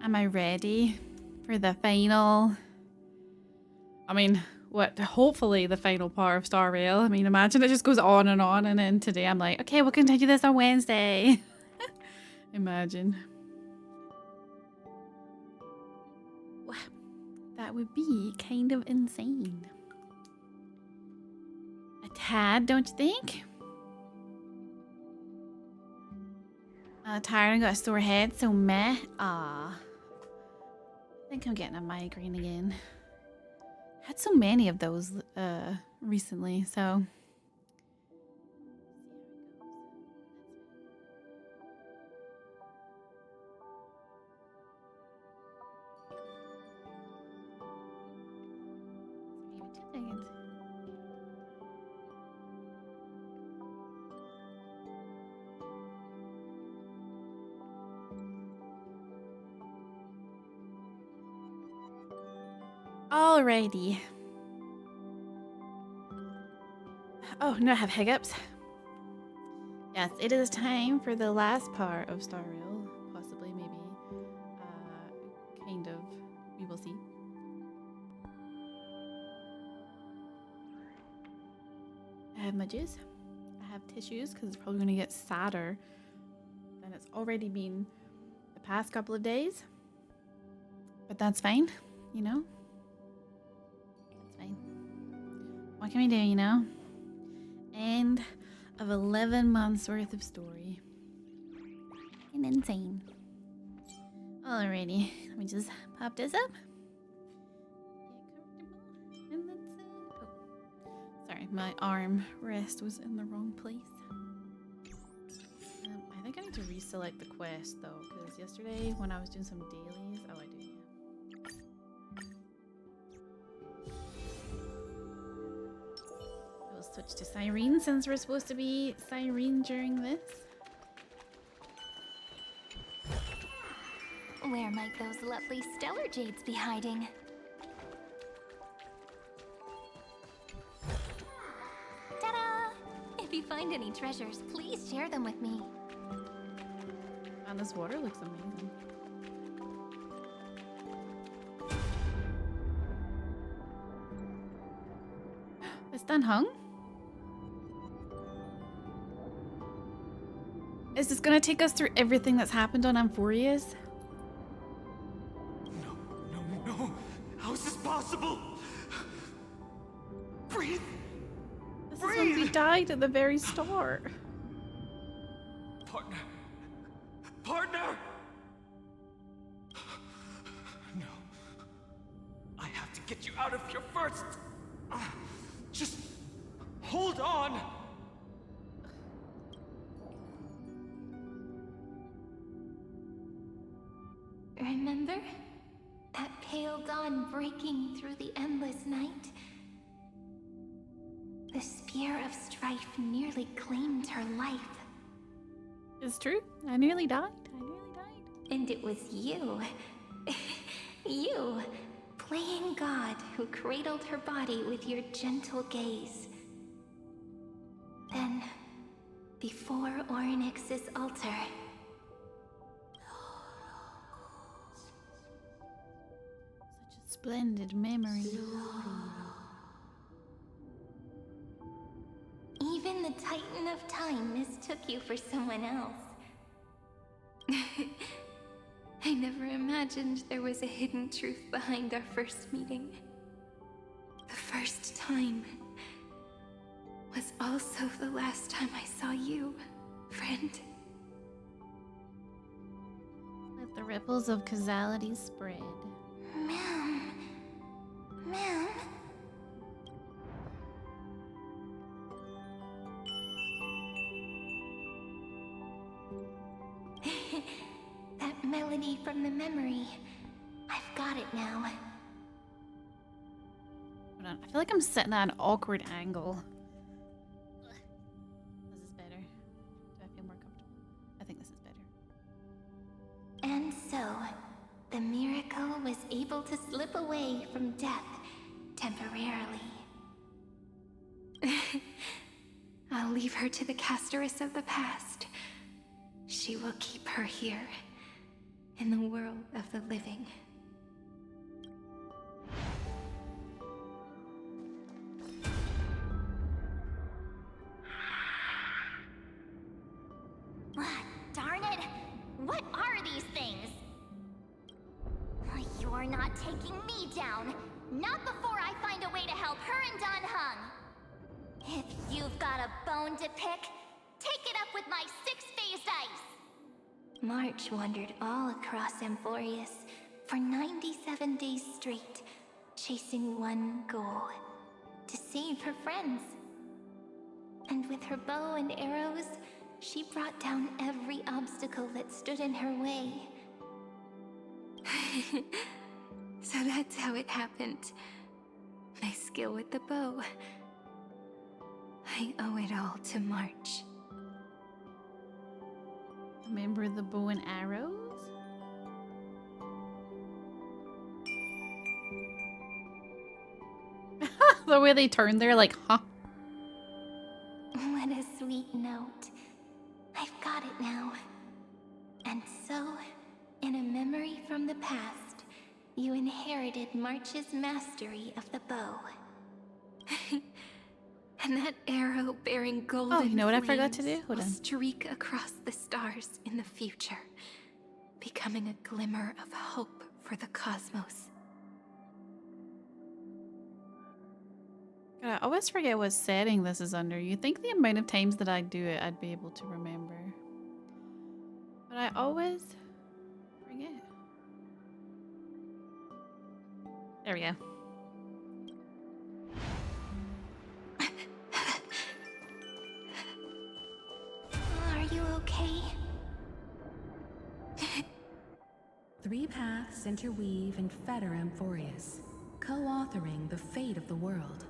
Am I ready for the final? I mean, what? Hopefully the final part of Starrail. I mean, imagine it just goes on, and then today I'm like, okay, we'll continue this on Wednesday. Imagine. Wow, that would be kind of insane. A tad, don't you think? Tired and got a sore head, so meh. Ah. I think I'm getting a migraine again. Had so many of those recently, so. Maybe 2 seconds. Alrighty. Oh, no, I have hiccups. Yes, it is time for the last part of Starrail. Possibly, maybe. Kind of. We will see. I have my juice. I have tissues because it's probably going to get sadder than it's already been the past couple of days. But that's fine, you know? That's fine. What can we do, you know? End of 11 months worth of story. And insane. Alrighty, let me just pop this up. Get comfortable. And that's it. Oh, sorry, my arm rest was in the wrong place. I think I need to reselect the quest though, because yesterday when I was doing some dailies, oh I do. We'll switch to Cyrene since we're supposed to be Cyrene during this. Where might those lovely stellar jades be hiding? Ta-da! If you find any treasures, please share them with me. And this water looks amazing. It's done hung? Is this gonna take us through everything that's happened on Amphoreus? No. How is this possible? Breathe. This is when we died at the very start. Partner! No. I have to get you out of here first. Just hold on. Remember? That pale dawn breaking through the endless night? The spear of strife nearly claimed her life. It's true. I nearly died. And it was you. You, playing God, who cradled her body with your gentle gaze. Then, before Ornyx's altar... Such a splendid memory. Even the Titan of Time mistook you for someone else. I never imagined there was a hidden truth behind our first meeting. The first time was also the last time I saw you, friend. Let the ripples of causality spread. Ma'am. Ma'am. That melody from the memory. I've got it now. Hold on. I feel like I'm sitting at an awkward angle. This is better. Do I feel more comfortable? I think this is better. And so, the miracle was able to slip away from death temporarily. I'll leave her to the casteress of the past. She will keep her here, in the world of the living. Darn it! What are these things? You're not taking me down. Not before I find a way to help her and Don Hung. If you've got a bone to pick, take it up with my six-phased ice. March wandered all across Amphoreus for 97 days straight, chasing one goal: to save her friends. And with her bow and arrows, she brought down every obstacle that stood in her way. So that's how it happened. My skill with the bow. I owe it all to March. Remember the bow and arrows? The way they turned there, like, huh? What a sweet note. I've got it now. And so, in a memory from the past, you inherited March's mastery of the bow. And that arrow bearing golden Oh, you know what I forgot to flames do? Hold will on. streak across the stars in the future, becoming a glimmer of hope for the cosmos. God, I always forget what setting this is under. You think the amount of times that I do it, I'd be able to remember. But I always forget. There we go. Are you okay? 3 paths interweave and fetter Amphoreus, co-authoring the fate of the world.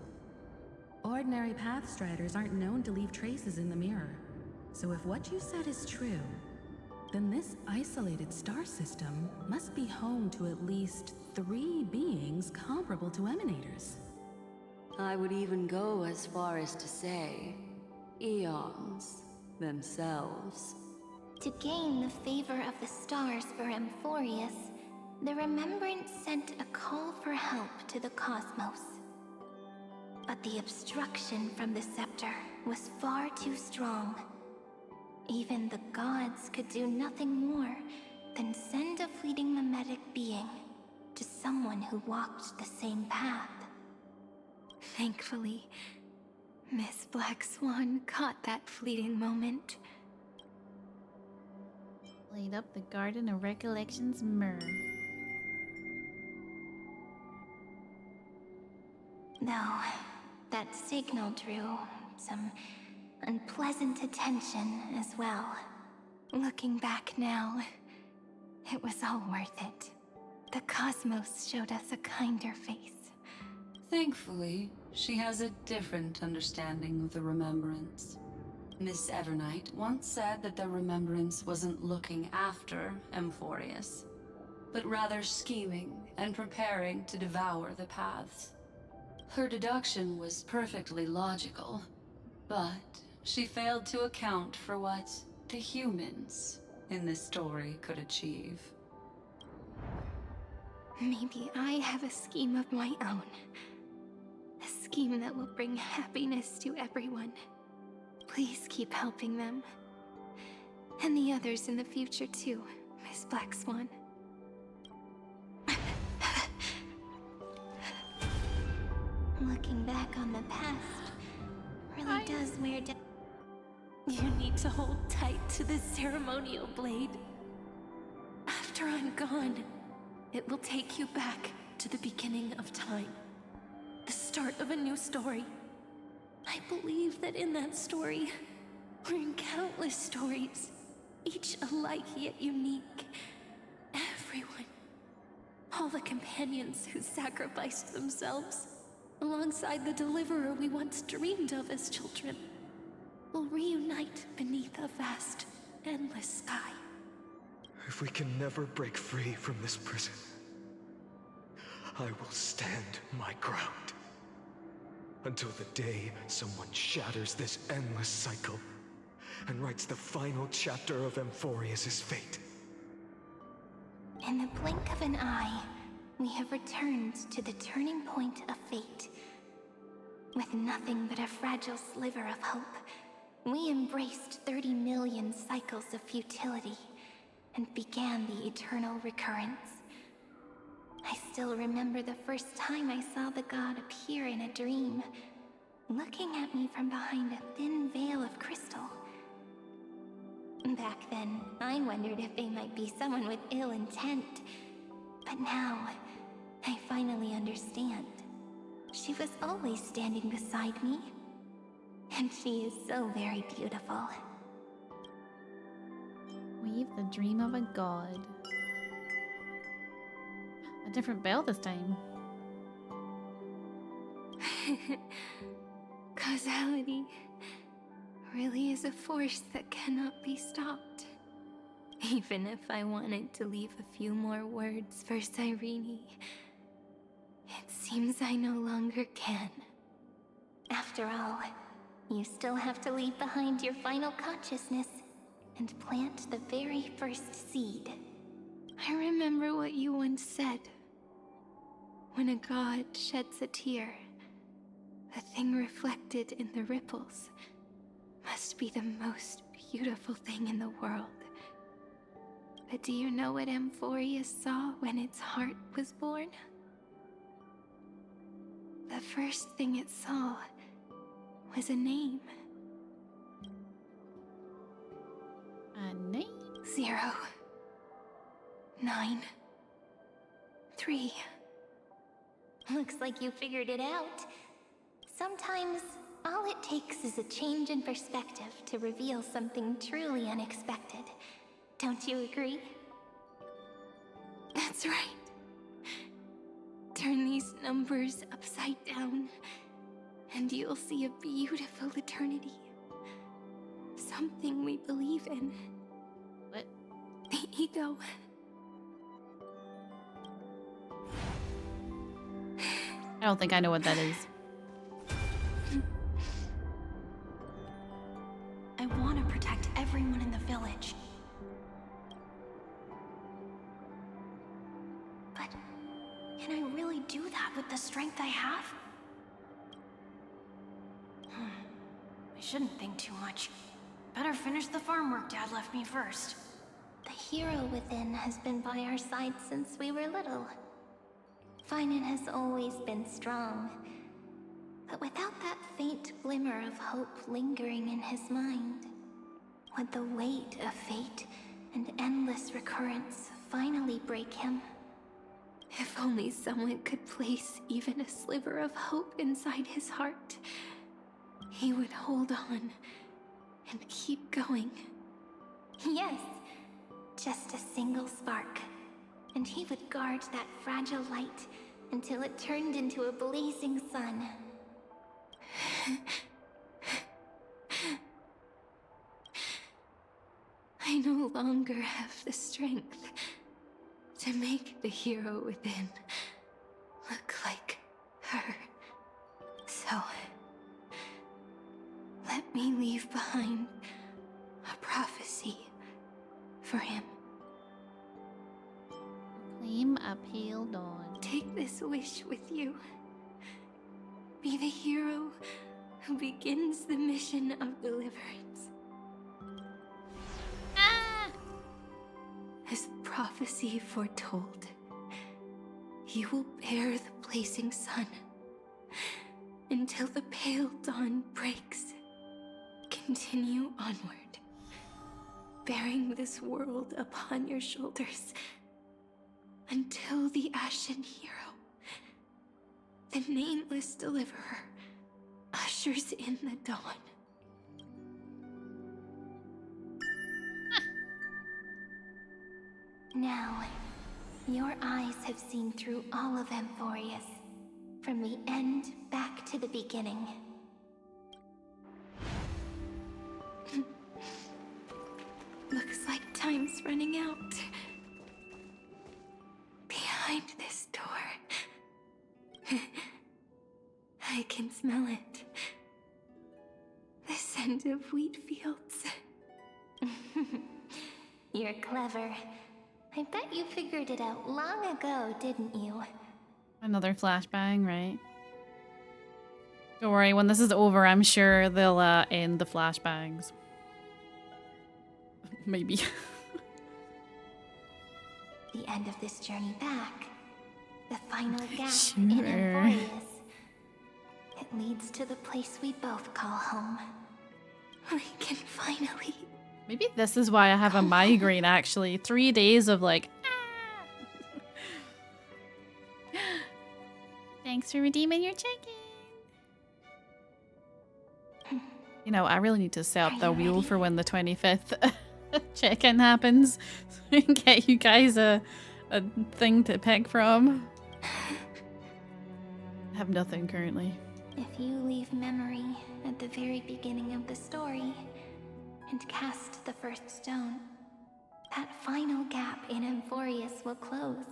Ordinary pathstriders aren't known to leave traces in the mirror, so if what you said is true, then this isolated star system must be home to at least 3 beings comparable to emanators. I would even go as far as to say, eons themselves. To gain the favor of the stars for Amphoreus, the Remembrance sent a call for help to the cosmos. But the obstruction from the scepter was far too strong. Even the gods could do nothing more than send a fleeting mimetic being to someone who walked the same path. Thankfully, Miss Black Swan caught that fleeting moment. Light up the Garden of Recollection's mirror. Though, that signal drew some unpleasant attention as well. Looking back now, it was all worth it. The cosmos showed us a kinder face. Thankfully, she has a different understanding of the Remembrance. Miss Evernight once said that the Remembrance wasn't looking after Amphoreus, but rather scheming and preparing to devour the paths. Her deduction was perfectly logical, but she failed to account for what the humans in this story could achieve. Maybe I have a scheme of my own. A scheme that will bring happiness to everyone. Please keep helping them. And the others in the future too, Miss Black Swan. Looking back on the past really does wear down. You need to hold tight to this ceremonial blade. After I'm gone, it will take you back to the beginning of time. The start of a new story. I believe that in that story, or in countless stories, each alike yet unique, everyone, all the companions who sacrificed themselves, alongside the deliverer we once dreamed of as children, will reunite beneath a vast, endless sky. If we can never break free from this prison, I will stand my ground. Until the day someone shatters this endless cycle and writes the final chapter of Amphoreus' fate. In the blink of an eye, we have returned to the turning point of fate. With nothing but a fragile sliver of hope, we embraced 30 million cycles of futility and began the eternal recurrence. I still remember the first time I saw the god appear in a dream, looking at me from behind a thin veil of crystal. Back then, I wondered if they might be someone with ill intent. But now, I finally understand. She was always standing beside me. And she is so very beautiful. Weave the dream of a god. A different veil this time. Causality really is a force that cannot be stopped. Even if I wanted to leave a few more words for Cyrene, it seems I no longer can. After all, you still have to leave behind your final consciousness and plant the very first seed. I remember what you once said. When a god sheds a tear, the thing reflected in the ripples must be the most beautiful thing in the world. But do you know what Amphoreus saw when its heart was born? The first thing it saw was a name. A name? 0, 9, 3. Looks like you figured it out. Sometimes, all it takes is a change in perspective to reveal something truly unexpected. Don't you agree? That's right. Turn these numbers upside down, and you'll see a beautiful eternity. Something we believe in. What? The ego. I don't think I know what that is. I want to protect everyone in the village. But can I really do that with the strength I have? I shouldn't think too much. Better finish the farm work Dad left me first. The hero within has been by our side since we were little. Finan has always been strong. But without that faint glimmer of hope lingering in his mind, would the weight of fate and endless recurrence finally break him? If only someone could place even a sliver of hope inside his heart, he would hold on and keep going. Yes, just a single spark, and he would guard that fragile light until it turned into a blazing sun. I no longer have the strength to make the hero within look like her. So, let me leave behind a prophecy for him. Claim a pale dawn. Take this wish with you. Be the hero who begins the mission of deliverance. Ah! As prophecy foretold, you will bear the blazing sun until the pale dawn breaks. Continue onward, bearing this world upon your shoulders until the Ashen Hero, the nameless deliverer, ushers in the dawn. Now, your eyes have seen through all of Amphoreus, from the end back to the beginning. Looks like time's running out. Behind this door, I can smell it. The scent of wheat fields. You're clever, I bet you figured it out long ago, didn't you? Another flashbang, right? Don't worry, when this is over, I'm sure they'll end the flashbangs. Maybe. The end of this journey back. The final gap Sure. in Amphoreus. It leads to the place we both call home. We can finally... Maybe this is why I have a migraine, actually. 3 days of like... Thanks for redeeming your check-in. You know, I really need to set up Are the you wheel ready? for when the 25th check-in happens. So I can get you guys a thing to pick from. I have nothing currently. If you leave memory at the very beginning of the story and cast the first stone, that final gap in Amphoreus will close.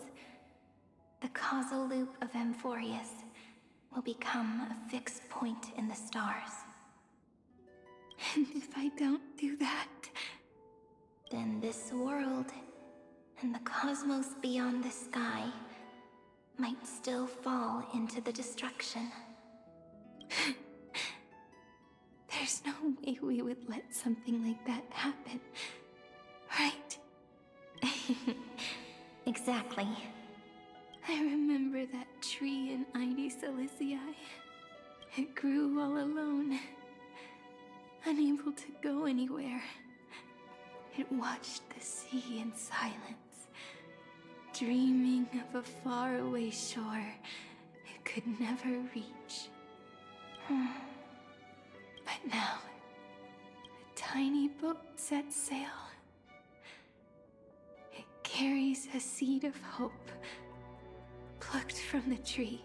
The causal loop of Amphoreus will become a fixed point in the stars. And if I don't do that, then this world and the cosmos beyond the sky might still fall into the destruction. There's no way we would let something like that happen, right? Exactly. I remember that tree in Ide Silicii. It grew all alone, unable to go anywhere. It watched the sea in silence, dreaming of a faraway shore it could never reach. But now, a tiny boat sets sail. It carries a seed of hope, plucked from the tree,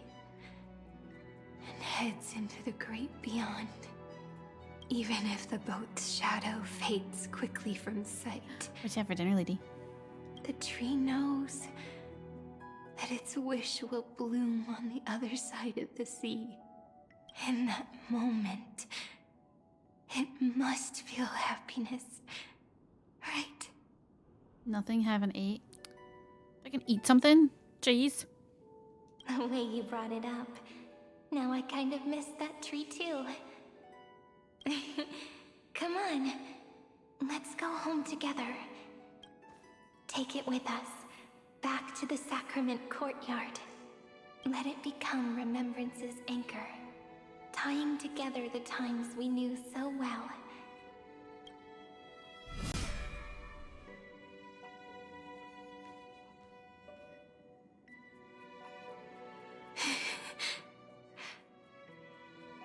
and heads into the great beyond. Even if the boat's shadow fades quickly from sight. What's that for dinner, lady? The tree knows that its wish will bloom on the other side of the sea. In that moment, it must feel happiness, right? Nothing, haven't ate. I can eat something? Jeez. The way you brought it up, now I kind of miss that tree too. Come on, let's go home together. Take it with us, back to the sacrament courtyard. Let it become Remembrance's anchor, tying together the times we knew so well.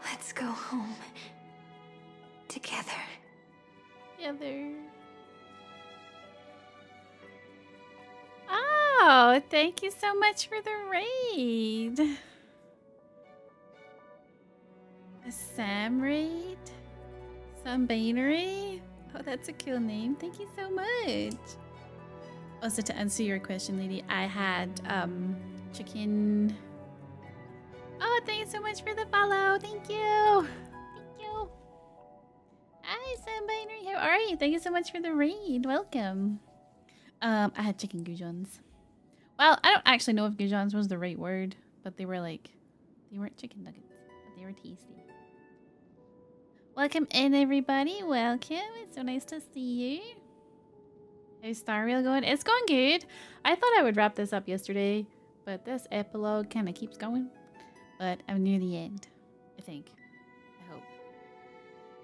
Let's go home. Together. Together. Oh, thank you so much for the raid. A Sam raid? Sam Bainery? Oh, that's a cool name. Thank you so much. Also, to answer your question, lady, I had chicken. Oh, thank you so much for the follow. Thank you. Thank you. Hi, Sam Binary. How are you? Thank you so much for the raid. Welcome. I had chicken goujons. Well, I don't actually know if goujons was the right word, but they weren't chicken nuggets, but they were tasty. Welcome in, everybody. Welcome. It's so nice to see you. How's starrail going? It's going good. I thought I would wrap this up yesterday, but this epilogue kind of keeps going. But I'm near the end, I think. I hope.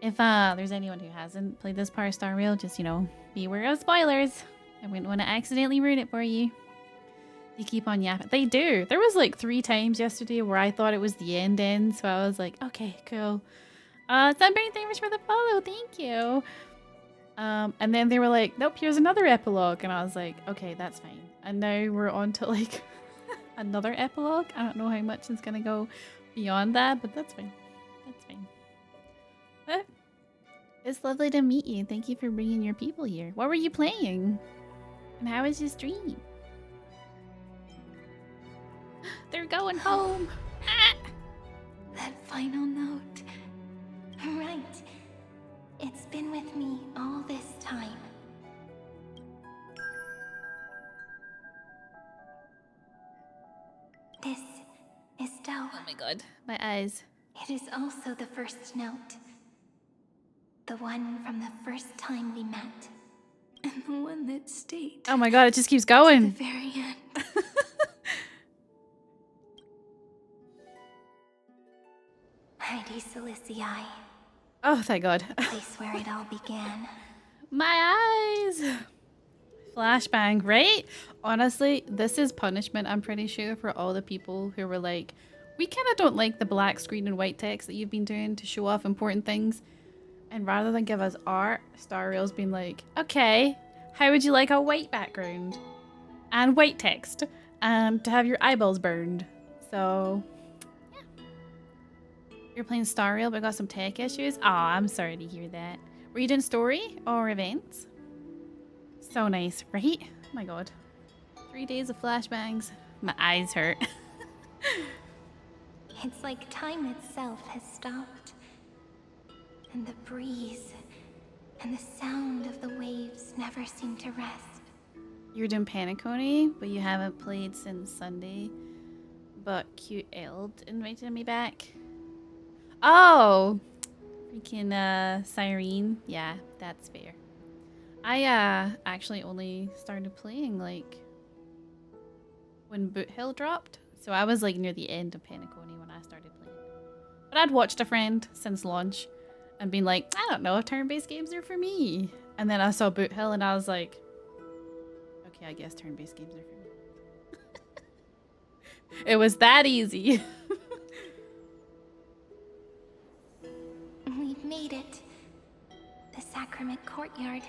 If there's anyone who hasn't played this part of starrail, just, you know, beware of spoilers. I wouldn't want to accidentally ruin it for you. You keep on yapping. They do. There was like 3 times yesterday where I thought it was the end, so I was like, okay, cool. Sunburn, thank you for the follow. Thank you. And then they were like, nope, here's another epilogue. And I was like, okay, that's fine. And now we're on to like another epilogue. I don't know how much is going to go beyond that, but that's fine. That's fine. But it's lovely to meet you. Thank you for bringing your people here. What were you playing? And how was your stream? They're going home. Ah! That final note. Right. It's been with me all this time. Oh my god. My eyes. It is also the first note. The one from the first time we met. And the one that stayed Oh my god, it just keeps to the going. very end. Heidi Silicii, Oh, thank god. place where it all began. My eyes. Flashbang, right? Honestly, this is punishment, I'm pretty sure, for all the people who were like, we kind of don't like the black screen and white text that you've been doing to show off important things. And rather than give us art, Starrail's been like, okay, how would you like a white background and white text and to have your eyeballs burned? So, yeah. You're playing Starrail but got some tech issues? Aw, I'm sorry to hear that. Were you doing story or events? So nice, right? Oh my god. 3 days of flashbangs. My eyes hurt. It's like time itself has stopped. And the breeze and the sound of the waves never seem to rest. You're doing Paniconi, but you haven't played since Sunday. But Cute Eld invited me back. Oh! Freaking Cyrene. Yeah, that's fair. I actually only started playing like when Boot Hill dropped. So I was like near the end of Paniconi when I started playing. But I'd watched a friend since launch and been like, I don't know if turn-based games are for me. And then I saw Boot Hill and I was like, okay, I guess turn-based games are for me. It was that easy. We've made it. The Sacrament Courtyard.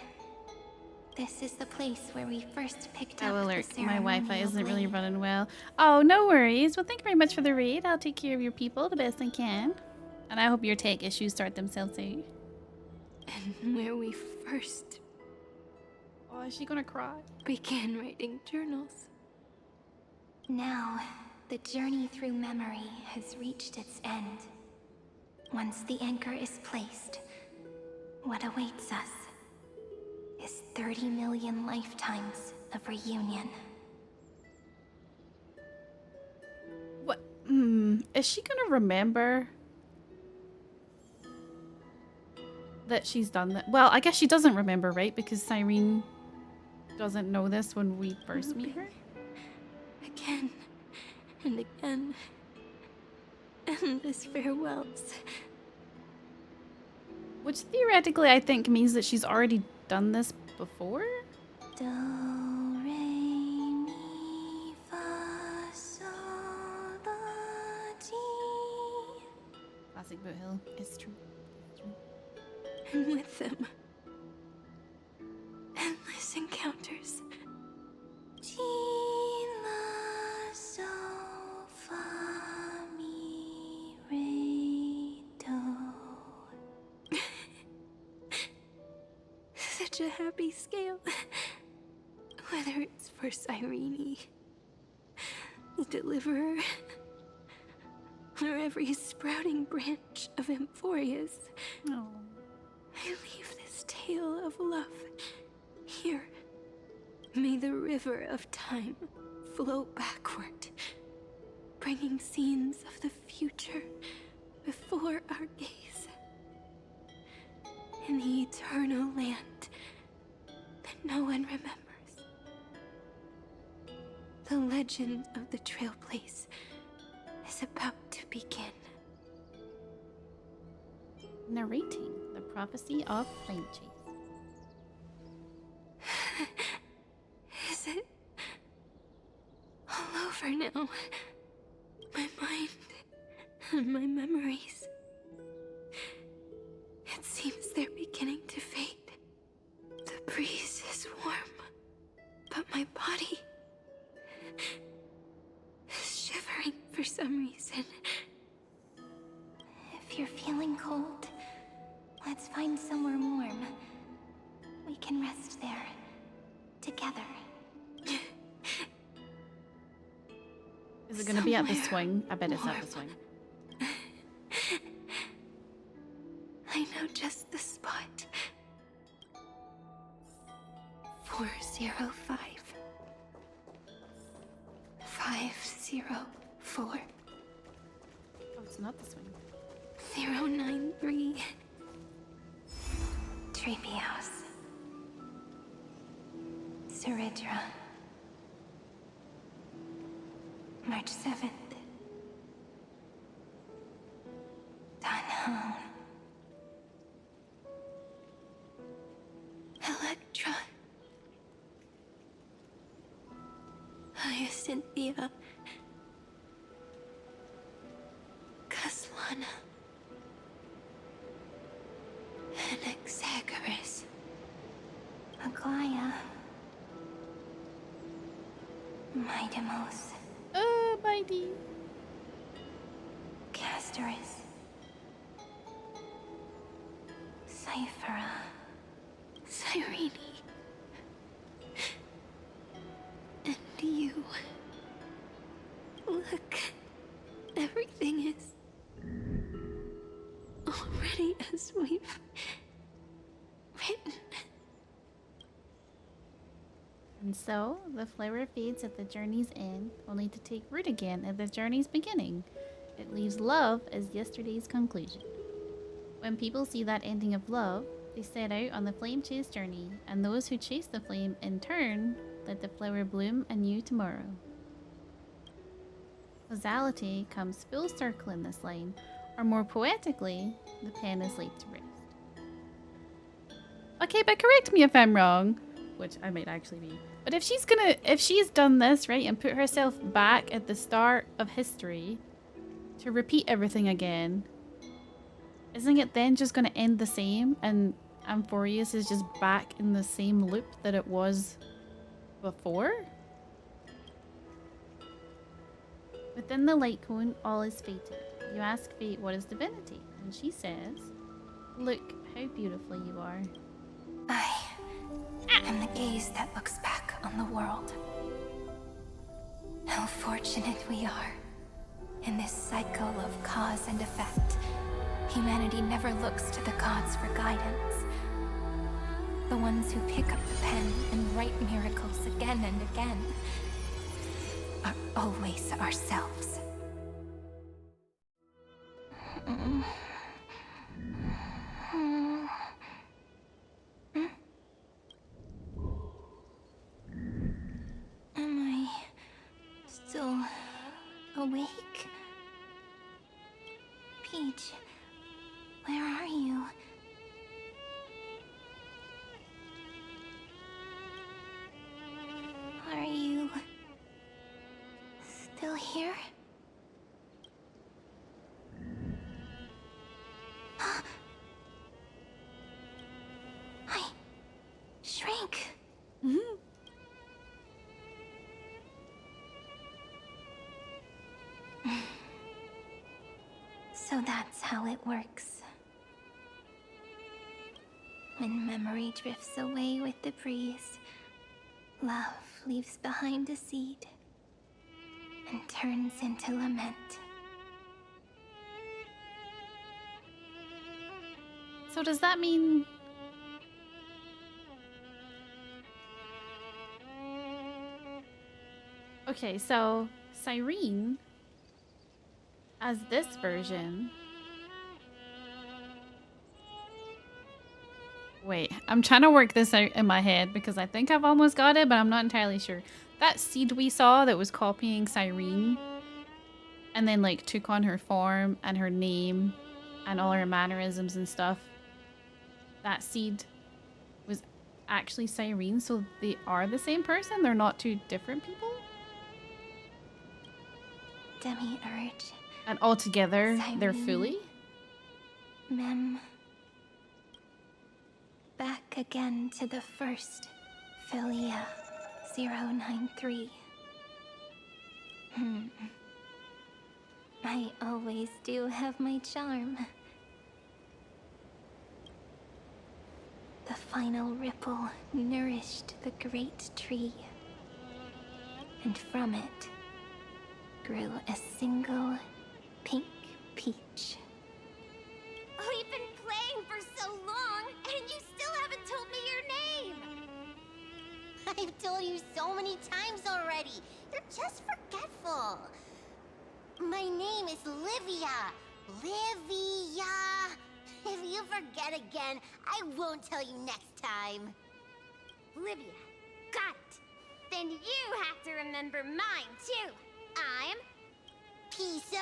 This is the place where we first picked up Oh, the alert. My ceremonial Wi-Fi isn't really blade. running well. Oh, no worries. Well, thank you very much for the raid. I'll take care of your people the best I can. And I hope your tech issues sort themselves out. And where we first Oh, is she gonna cry? began writing journals. Now, the journey through memory has reached its end. Once the anchor is placed, what awaits us is 30 million lifetimes of reunion. What? Is she gonna remember that she's done that? Well, I guess she doesn't remember, right? Because Cyrene doesn't know this when we first meet her. Again and again. Endless farewells. Which theoretically I think means that she's already done this before? Do, re, mi, fa, sol, la, ti. Classic Boot Hill. It's true. It's true. And with them, endless encounters. Ti, la, sol, fa, mi, re, do. Such a happy scale. Whether it's for Cyrene, the Deliverer, or every sprouting branch of Amphoreus, Oh. I leave this tale of love here. May the river of time flow backward, bringing scenes of the future before our gaze. In the eternal land that no one remembers. The legend of the Trail Place is about to begin. Narrating the prophecy of Flame Chase. Is it all over now? My mind and my memories. It seems they're beginning to fade. The breeze is warm, but my body is shivering for some reason. If you're feeling cold, let's find somewhere warm. We can rest there, together. Is it gonna be at the Somewhere swing? I bet it's at the warm. swing. I know just the spot. 405. 504. It's not this one. 093. Treehouse. Ceridra. March 7th. Dunhone. Electra. Hyacinthia. Caslana. Anaxagoras. Aglaya. Midemos. Mighty. Castorus. Cyphera. Cyrene. And you. Look. Everything is already as we've written. And so, the flower fades at the journey's end, only to take root again at the journey's beginning. It leaves love as yesterday's conclusion. When people see that ending of love, they set out on the flame chase journey, and those who chase the flame, in turn, let the flower bloom anew tomorrow. Causality comes full circle in this line, or more poetically, the pen is laid to rest. Okay, but correct me if I'm wrong, which I might actually be. But if she's done this, right, and put herself back at the start of history to repeat everything again, isn't it then just going to end the same, and Amphoreus is just back in the same loop that it was before? Within the light cone, all is fated. You ask fate, what is divinity? And she says, look how beautiful you are. I am the gaze that looks back on the world. How fortunate we are. In this cycle of cause and effect, humanity never looks to the gods for guidance. The ones who pick up the pen and write miracles again and again are always ourselves. Am I still awake? Peach, where are you? Are you still here? I shrank. So that's how it works. When memory drifts away with the breeze, love leaves behind a seed and turns into lament. So does that mean... Okay, so Cyrene, as this version... Wait, I'm trying to work this out in my head because I think I've almost got it, but I'm not entirely sure. That seed we saw that was copying Cyrene and then like took on her form and her name and all her mannerisms and stuff. That seed was actually Cyrene, so they are the same person? They're not two different people? Demi-urge. And all together, they're Cyrene. fully? Mem. Back again to the first Philia 093. I always do have my charm. The final ripple nourished the great tree. And from it grew a single pink peach. We've been playing for so long, and you still haven't told me your name! I've told you so many times already. You're just forgetful. My name name is Livia. Livia. If you forget again, I won't tell you next time. Livia. Got it. Then you have to remember mine, too. I'm... Piso.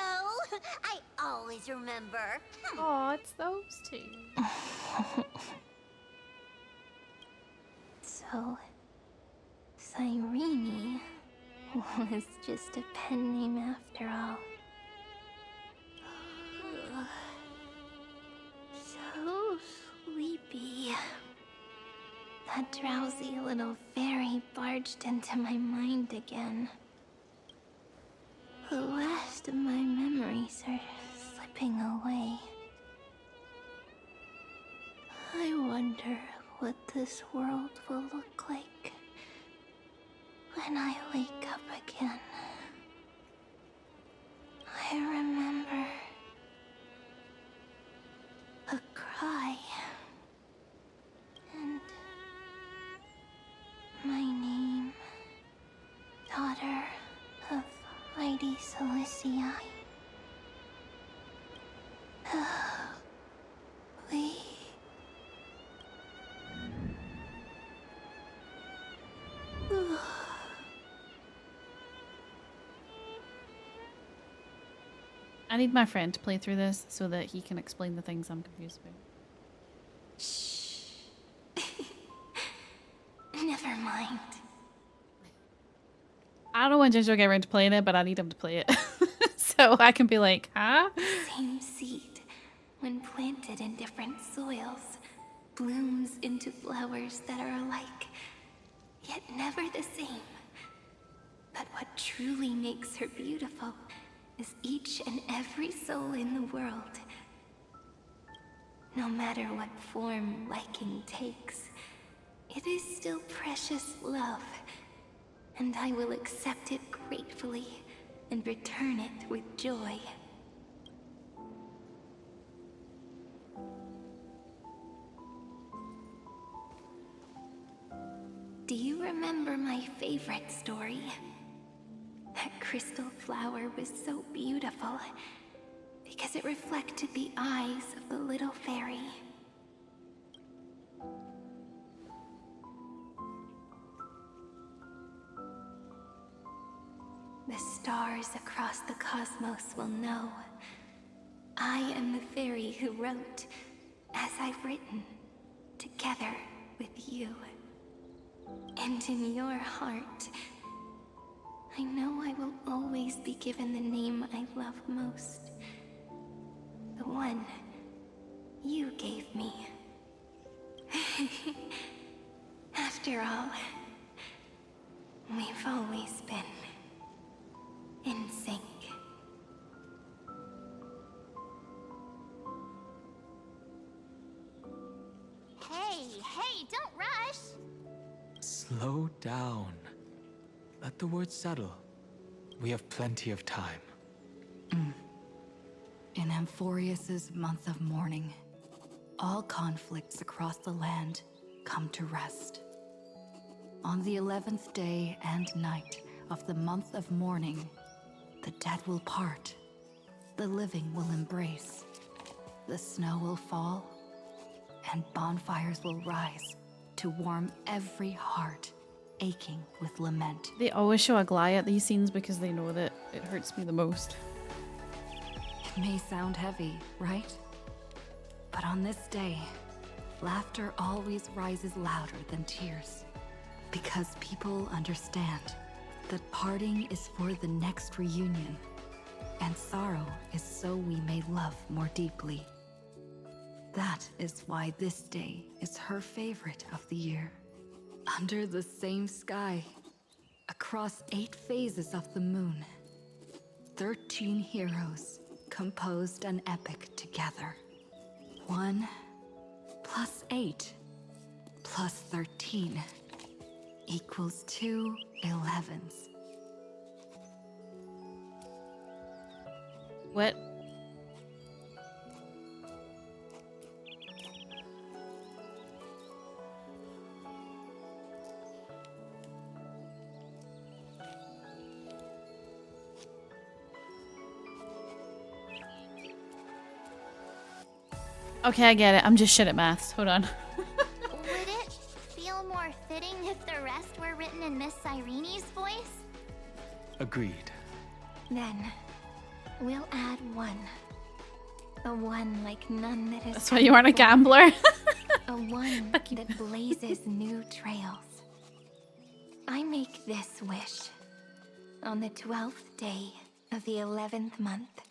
I always remember. Oh, it's those two. So, Cyrene was just a pen name after all. So sleepy. That drowsy little fairy barged into my mind again. The last of my memories are slipping away. I wonder what this world will look like when I wake up again. I remember a cry and my name, daughter of Lady Celestii. We... I need my friend to play through this so that he can explain the things I'm confused about. Shh. Never mind. I don't know when Ginger will get around to playing it, but I need him to play it. So I can be like, huh? Same seed, when planted in different soils, blooms into flowers that are alike, yet never the same. But what truly makes her beautiful is each and every soul in the world. No matter what form liking takes, it is still precious love, and I will accept it gratefully and return it with joy. Do you remember my favorite story? That crystal flower was so beautiful because it reflected the eyes of the little fairy. The stars across the cosmos will know I am the fairy who wrote, as I've written, together with you. And in your heart, I know I will always be given the name I love most. The one you gave me. After all, we've always been in sync. Hey, don't rush! Slow down. Let the words settle. We have plenty of time. In Amphoreus's month of mourning, all conflicts across the land come to rest. On the 11th day and night of the month of mourning, the dead will part, the living will embrace, the snow will fall, and bonfires will rise to warm every heart aching with lament. They always show Aglaia at these scenes because they know that it hurts me the most. It may sound heavy, right? But on this day, laughter always rises louder than tears. Because people understand that parting is for the next reunion, and sorrow is so we may love more deeply. That is why this day is her favorite of the year. Under the same sky, across 8 phases of the moon, 13 heroes composed an epic together. 1 plus 8 plus 13 equals 2 11s. What? Okay, I get it. I'm just shit at maths. Hold on. Would it feel more fitting if the rest were written in Miss Cyrene's voice? Agreed. Then, we'll add one. A one like none that has That's why you aren't a gambler. A one that blazes new trails. I make this wish. On the 12th day of the 11th month,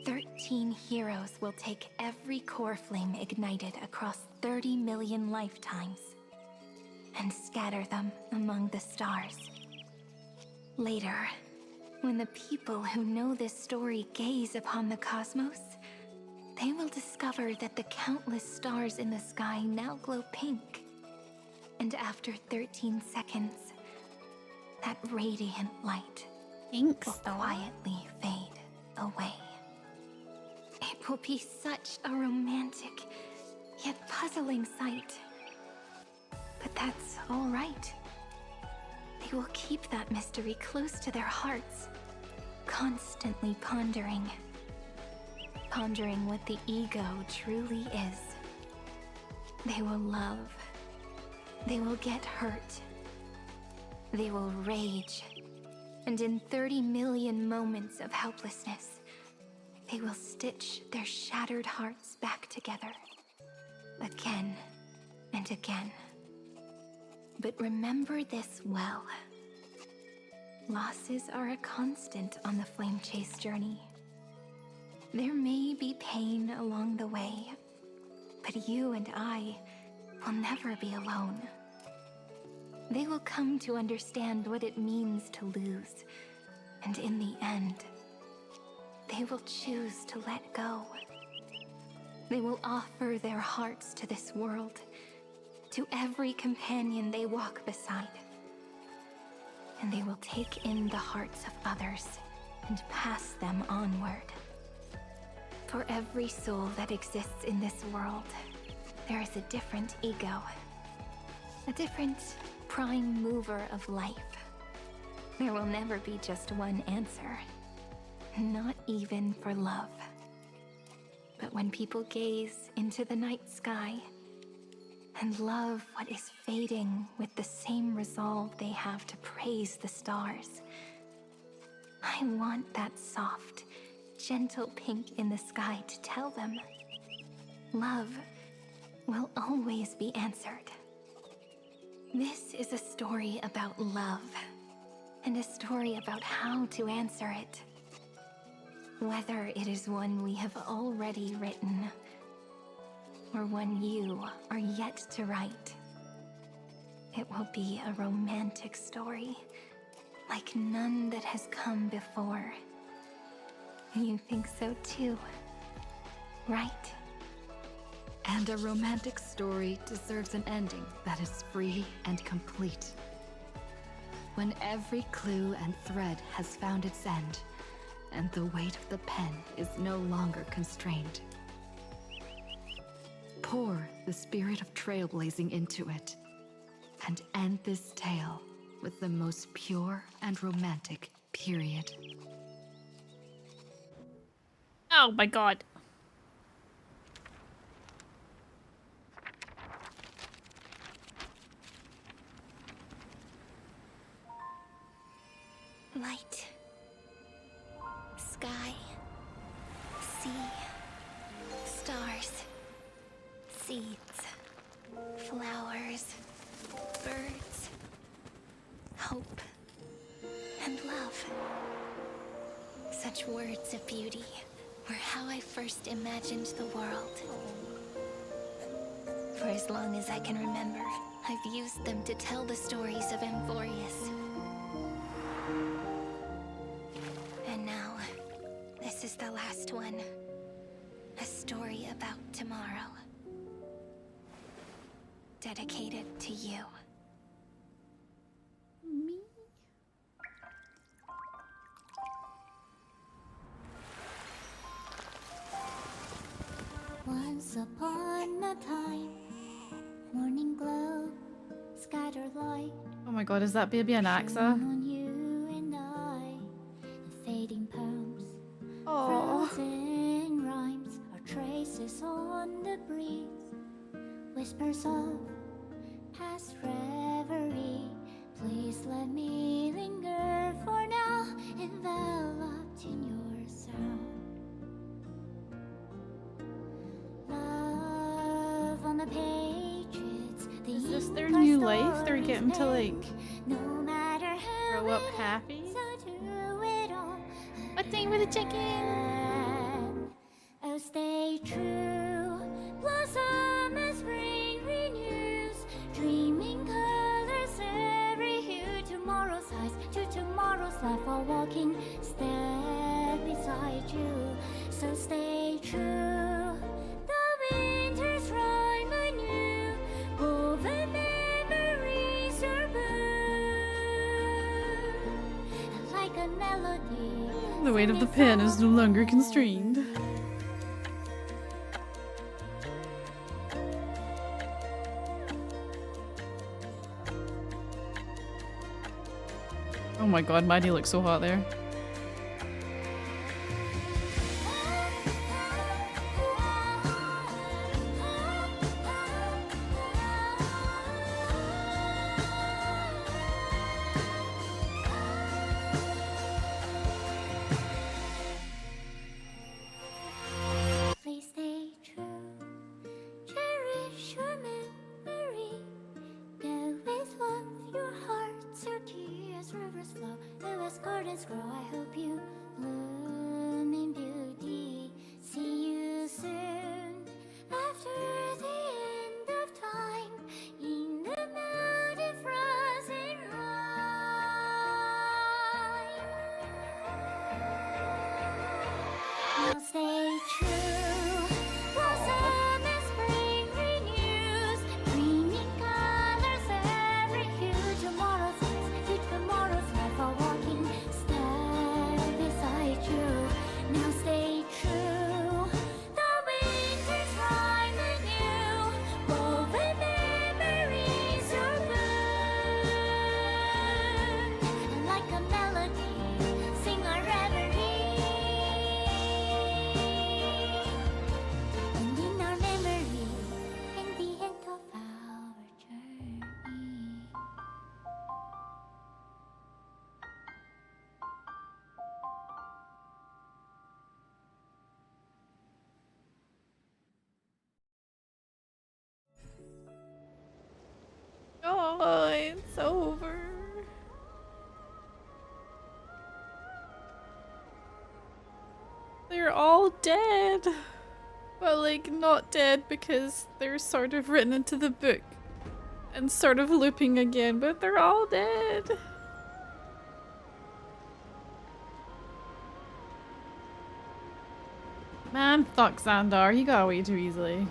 13 heroes will take every core flame ignited across 30 million lifetimes and scatter them among the stars. Later, when the people who know this story gaze upon the cosmos, they will discover that the countless stars in the sky now glow pink. And after 13 seconds, that radiant light Pink will quietly fade away. It will be such a romantic, yet puzzling sight. But that's all right. They will keep that mystery close to their hearts, constantly pondering what the ego truly is. They will love. They will get hurt. They will rage. And in 30 million moments of helplessness, they will stitch their shattered hearts back together. Again and again. But remember this well. Losses are a constant on the flame chase journey. There may be pain along the way, but you and I will never be alone. They will come to understand what it means to lose, and in the end, they will choose to let go. They will offer their hearts to this world, to every companion they walk beside. And they will take in the hearts of others and pass them onward. For every soul that exists in this world, there is a different ego, a different prime mover of life. There will never be just one answer, not even for love. But when people gaze into the night sky and love what is fading with the same resolve they have to praise the stars, I want that soft, gentle pink in the sky to tell them love will always be answered. This is a story about love, and a story about how to answer it. Whether it is one we have already written, or one you are yet to write, it will be a romantic story like none that has come before. You think so too, right? And a romantic story deserves an ending that is free and complete. When every clue and thread has found its end, and the weight of the pen is no longer constrained. Pour the spirit of trailblazing into it, and end this tale with the most pure and romantic period. Oh my god. Light, sky, sea, stars, seeds, flowers, birds, hope, and love. Such words of beauty were how I first imagined the world. For as long as I can remember, I've used them to tell the stories of Amphoreus. And now, this is the last one. A story about tomorrow. Dedicated to you. Me? Once upon a time, morning glow, scattered light. Oh my god, is that baby an shone AXA? on you and I, the fading poems, Oh. frozen rhymes, are traces on the whispers of past reverie. Please let me linger for now, enveloped in your sound. Love on the pages. Is this their new life? They're getting to like no matter how grow up happy? so do it all. What time with the chicken? Oh, stay true. Blossom as spring renews. Dreaming colors every hue. Tomorrow's eyes to tomorrow's life while walking step beside you. So stay true. The winter's rhyme anew. Woven memories are blue. Like a melody. The weight of the pen is no longer constrained. Oh my god, Maddie looks so hot there. Please stay true. Cherish your memory. Go with love, your hearts, your tears, rivers flow. As gardens grow, I hope you bloom in beauty. See you soon. After the end of time, in the mountain frozen rime. Now stay true. Blossom as spring renews. Dreaming colors every hue. Tomorrow's eyes to tomorrow's life are walking step beside you. Now stay true. The winter's rhyme anew. Woven memories are blue. Like a melody, sing our reverie. And in our memory, in the end of our journey. Oh, it's over. They're all dead. But like not dead because they're sort of written into the book and sort of looping again, but they're all dead. Man, fuck Xandar, he got away too easily.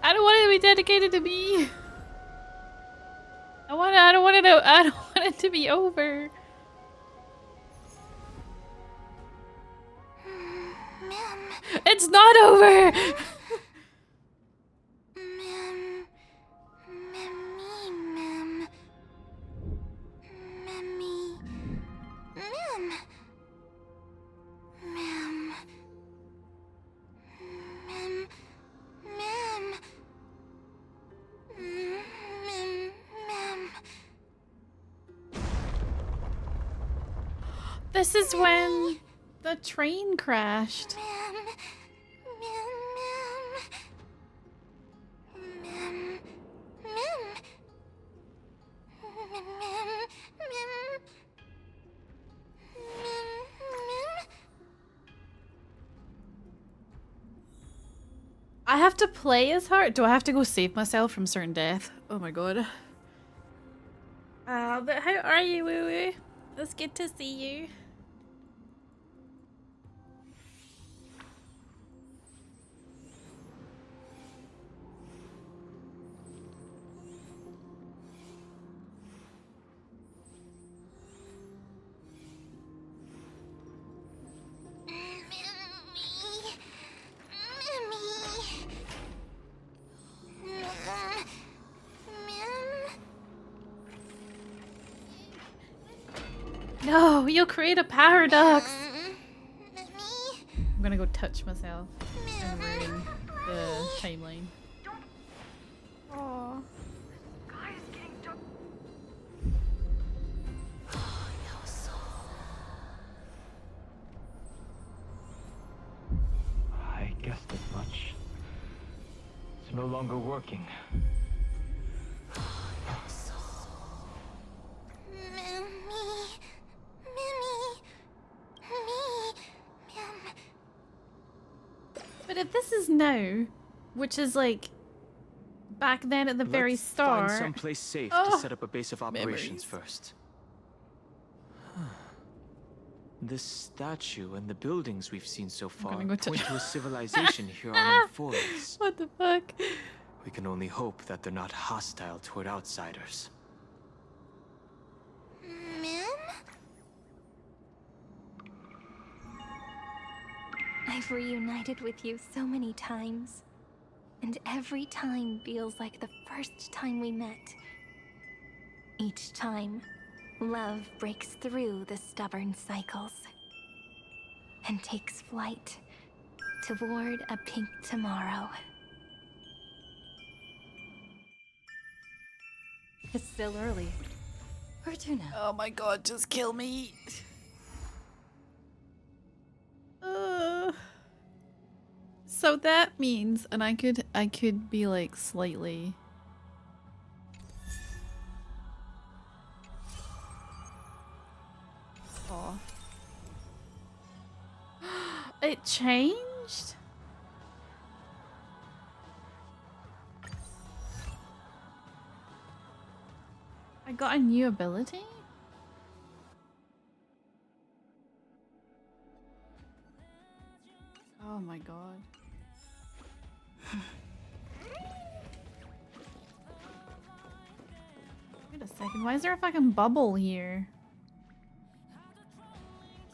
I don't want it to be dedicated to me. I don't want it to be over. Ma'am. It's not over. Ma'am. Mammy, ma'am. Mammy. Ma'am. Ma'am. Ma'am. Ma'am. Ma'am. This is when the train crashed. Ma'am. Ma'am. Ma'am. Ma'am. I have to play as her? Do I have to go save myself from certain death? Oh my god. But how are you, Woo Woo? It's good to see you. No, you'll create a paradox. Me? I'm gonna go touch myself and ruin the timeline. Aww. I guessed as much. It's no longer working. But if this is now, which is like back then at the very start. Find someplace safe Oh, to set up a base of operations memories. first. This statue and the buildings we've seen so far gonna go point to a civilization here on Amphoreus. What the fuck? We can only hope that they're not hostile toward outsiders. Mim? I've reunited with you so many times, and every time feels like the first time we met. Each time, love breaks through the stubborn cycles and takes flight toward a pink tomorrow. It's still early. Where to now? Oh my god, just kill me. So that means, and I could be like slightly. Oh. It changed? I got a new ability? Oh my god. Wait a second, why is there a fucking bubble here?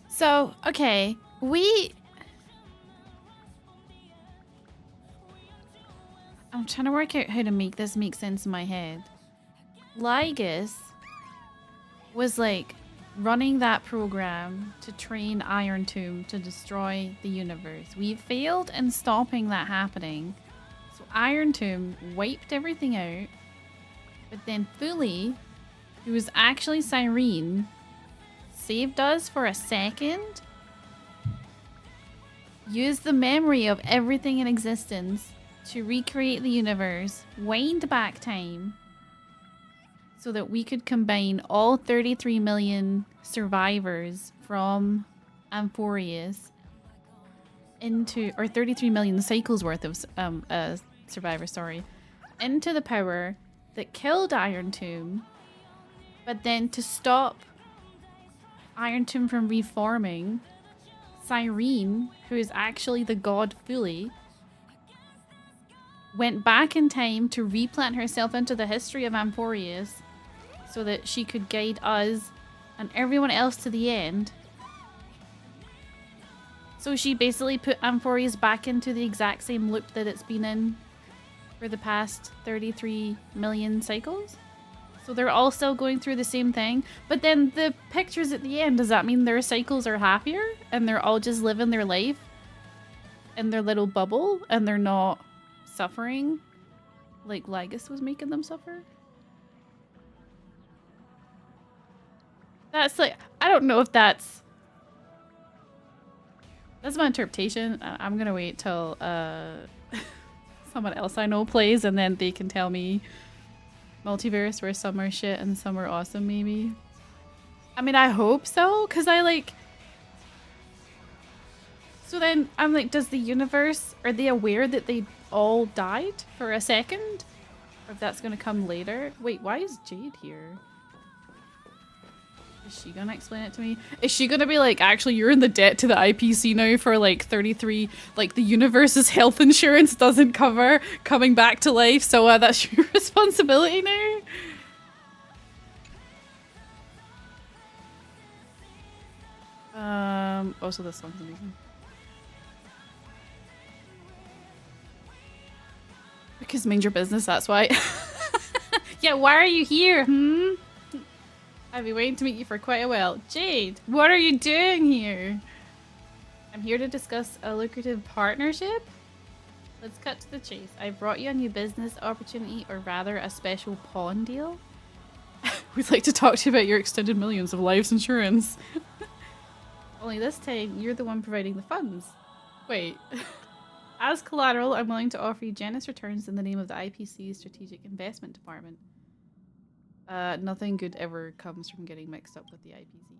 So, okay, I'm trying to work out how to make this make sense in my head. Lygus was like running that program to train Iron Tomb to destroy the universe. We failed in stopping that happening. So Iron Tomb wiped everything out. But then Fully, who was actually Cyrene, saved us for a second. Used the memory of everything in existence to recreate the universe, wind back time, so that we could combine all 33 million survivors from Amphoreus into, or 33 million cycles worth of survivors, sorry, into the power that killed Iron Tomb, but then to stop Iron Tomb from reforming, Cyrene, who is actually the god Fully, went back in time to replant herself into the history of Amphoreus so that she could guide us and everyone else to the end. So she basically put Amphoreus back into the exact same loop that it's been in for the past 33 million cycles. So they're all still going through the same thing. But then the pictures at the end, does that mean their cycles are happier and they're all just living their life in their little bubble and they're not suffering like Lygus was making them suffer? That's like, I don't know if that's my interpretation. I'm gonna wait till someone else I know plays and then they can tell me multiverse where some are shit and some are awesome, maybe. I mean, I hope so, because I like... So then I'm like, does the universe, are they aware that they all died for a second? Or if that's gonna come later? Wait, why is Jade here? Is she gonna explain it to me? Is she gonna be like, actually, you're in the debt to the IPC now for like 33, like the universe's health insurance doesn't cover coming back to life, so that's your responsibility now? Also this song's amazing. Because mind your business, that's why. Yeah, why are you here? I've been waiting to meet you for quite a while. Jade, what are you doing here? I'm here to discuss a lucrative partnership. Let's cut to the chase. I brought you a new business opportunity, or rather a special pawn deal. We'd like to talk to you about your extended millions of lives insurance. Only this time, you're the one providing the funds. Wait. As collateral, I'm willing to offer you generous returns in the name of the IPC's Strategic Investment Department. Nothing good ever comes from getting mixed up with the IPC.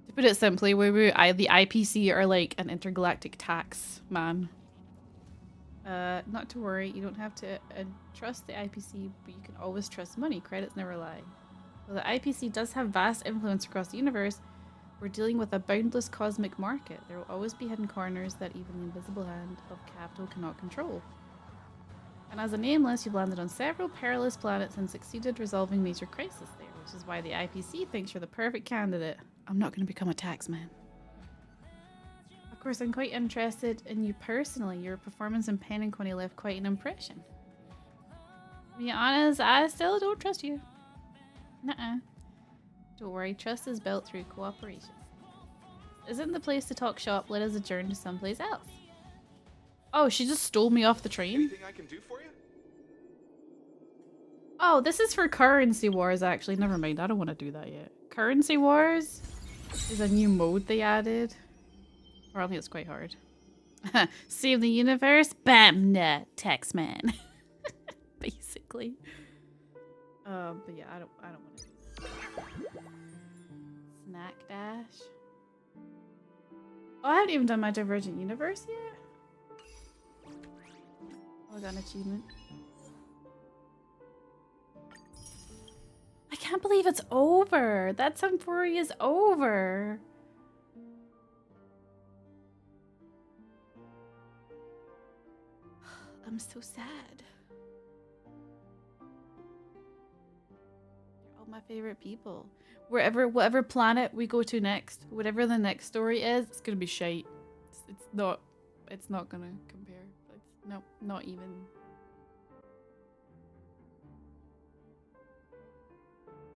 To put it simply, the IPC are like an intergalactic tax man. Not to worry, you don't have to trust the IPC, but you can always trust money. Credits never lie. While the IPC does have vast influence across the universe, we're dealing with a boundless cosmic market. There will always be hidden corners that even the invisible hand of capital cannot control. And as a nameless, you've landed on several perilous planets and succeeded resolving major crises there, which is why the IPC thinks you're the perfect candidate. I'm not going to become a taxman. Of course, I'm quite interested in you personally. Your performance in Pen and Coney left quite an impression. To be honest, I still don't trust you. Nuh-uh. Don't worry, trust is built through cooperation. Isn't the place to talk shop? Let us adjourn to someplace else. Oh, she just stole me off the train? Anything I can do for you? Oh, this is for Currency Wars, actually. Never mind, I don't want to do that yet. Currency Wars is a new mode they added. Apparently it's quite hard. Save the universe? Bam! Nah, Taxman. Basically. But yeah, I don't want to do that. Snack Dash. Oh, I haven't even done my Divergent Universe yet. Oh, I got an achievement. I can't believe it's over. That Amphoreus is over. I'm so sad. They're all my favorite people. Whatever planet we go to next, whatever the next story is, it's gonna be shite. It's not gonna compare. No, not even.